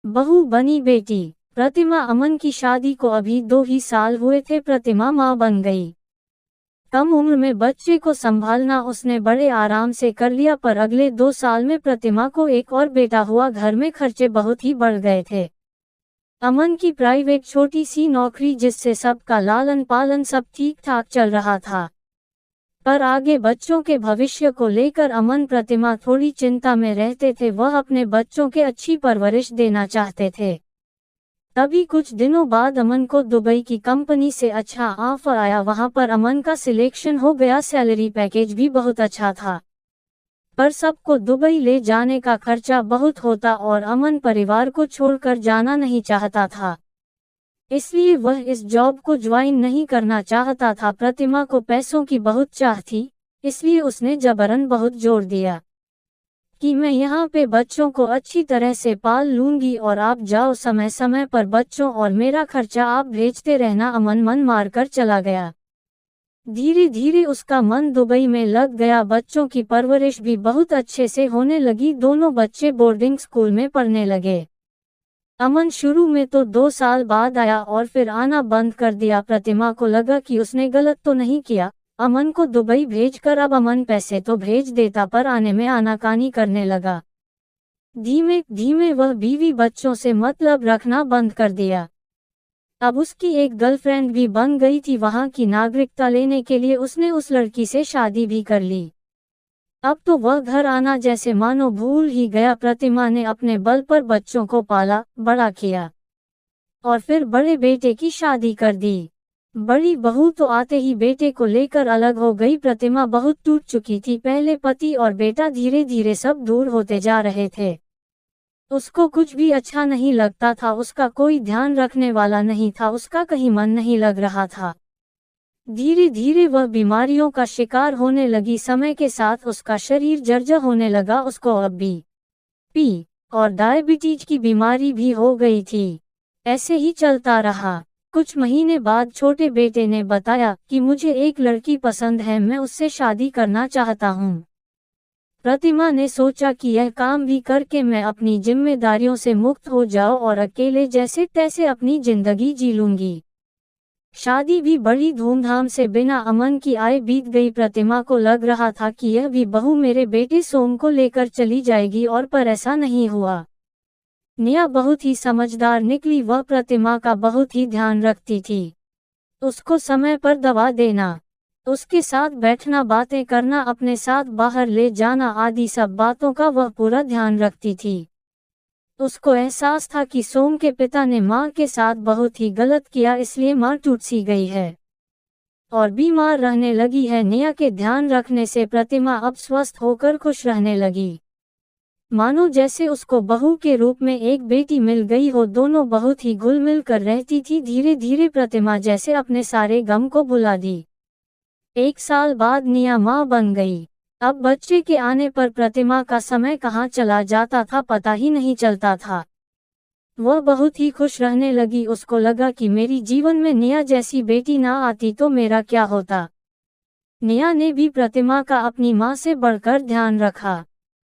बहू बनी बेटी। प्रतिमा अमन की शादी को अभी 2 ही साल हुए थे, प्रतिमा मां बन गई। कम उम्र में बच्चे को संभालना उसने बड़े आराम से कर लिया, पर अगले 2 साल में प्रतिमा को एक और बेटा हुआ। घर में खर्चे बहुत ही बढ़ गए थे। अमन की प्राइवेट छोटी सी नौकरी, जिससे सबका लालन पालन सब ठीक ठाक चल रहा था, पर आगे बच्चों के भविष्य को लेकर अमन प्रतिमा थोड़ी चिंता में रहते थे। वह अपने बच्चों के अच्छी परवरिश देना चाहते थे। तभी कुछ दिनों बाद अमन को दुबई की कंपनी से अच्छा ऑफर आया। वहां पर अमन का सिलेक्शन हो गया। सैलरी पैकेज भी बहुत अच्छा था, पर सबको दुबई ले जाने का खर्चा बहुत होता और अमन परिवार को छोड़कर जाना नहीं चाहता था, इसलिए वह इस जॉब को ज्वाइन नहीं करना चाहता था। प्रतिमा को पैसों की बहुत चाह थी, इसलिए उसने जबरन बहुत जोर दिया कि मैं यहाँ पे बच्चों को अच्छी तरह से पाल लूंगी और आप जाओ समय समय पर बच्चों और मेरा खर्चा आप भेजते रहना। अमन मन मारकर चला गया। धीरे धीरे उसका मन दुबई में लग गया। बच्चों की परवरिश भी बहुत अच्छे से होने लगी। दोनों बच्चे बोर्डिंग स्कूल में पढ़ने लगे। अमन शुरू में तो 2 साल बाद आया और फिर आना बंद कर दिया। प्रतिमा को लगा कि उसने गलत तो नहीं किया अमन को दुबई भेजकर। अब अमन पैसे तो भेज देता, पर आने में आनाकानी करने लगा। धीमे धीमे वह बीवी बच्चों से मतलब रखना बंद कर दिया। अब उसकी एक गर्लफ्रेंड भी बन गई थी। वहां की नागरिकता लेने के लिए उसने उस लड़की से शादी भी कर ली। अब तो वह घर आना जैसे मानो भूल ही गया। प्रतिमा ने अपने बल पर बच्चों को पाला बड़ा किया और फिर बड़े बेटे की शादी कर दी। बड़ी बहू तो आते ही बेटे को लेकर अलग हो गई। प्रतिमा बहुत टूट चुकी थी। पहले पति और बेटा धीरे धीरे सब दूर होते जा रहे थे। उसको कुछ भी अच्छा नहीं लगता था। उसका कोई ध्यान रखने वाला नहीं था। उसका कहीं मन नहीं लग रहा था। धीरे धीरे वह बीमारियों का शिकार होने लगी। समय के साथ उसका शरीर जर्जर होने लगा। उसको अब बीपी और डायबिटीज की बीमारी भी हो गई थी। ऐसे ही चलता रहा। कुछ महीने बाद छोटे बेटे ने बताया कि मुझे एक लड़की पसंद है, मैं उससे शादी करना चाहता हूँ। प्रतिमा ने सोचा कि यह काम भी करके मैं अपनी जिम्मेदारियों से मुक्त हो जाऊं और अकेले जैसे तैसे अपनी जिंदगी जी लूंगी। शादी भी बड़ी धूमधाम से बिना अमन की आए बीत गई। प्रतिमा को लग रहा था कि यह भी बहू मेरे बेटे सोम को लेकर चली जाएगी, और पर ऐसा नहीं हुआ। नेहा बहुत ही समझदार निकली। वह प्रतिमा का बहुत ही ध्यान रखती थी। उसको समय पर दवा देना, उसके साथ बैठना, बातें करना, अपने साथ बाहर ले जाना आदि सब बातों का वह पूरा ध्यान रखती थी। उसको एहसास था कि सोम के पिता ने मां के साथ बहुत ही गलत किया, इसलिए मां टूट सी गई है और बीमार रहने लगी है। नेहा के ध्यान रखने से प्रतिमा अब स्वस्थ होकर खुश रहने लगी, मानो जैसे उसको बहू के रूप में एक बेटी मिल गई हो। दोनों बहुत ही घुल मिल कर रहती थी। धीरे धीरे प्रतिमा जैसे अपने सारे गम को भुला दी। 1 साल बाद नेहा मां बन गई। अब बच्चे के आने पर प्रतिमा का समय कहाँ चला जाता था पता ही नहीं चलता था। वह बहुत ही खुश रहने लगी। उसको लगा कि मेरी जीवन में नेहा जैसी बेटी ना आती तो मेरा क्या होता। नेहा ने भी प्रतिमा का अपनी मां से बढ़कर ध्यान रखा।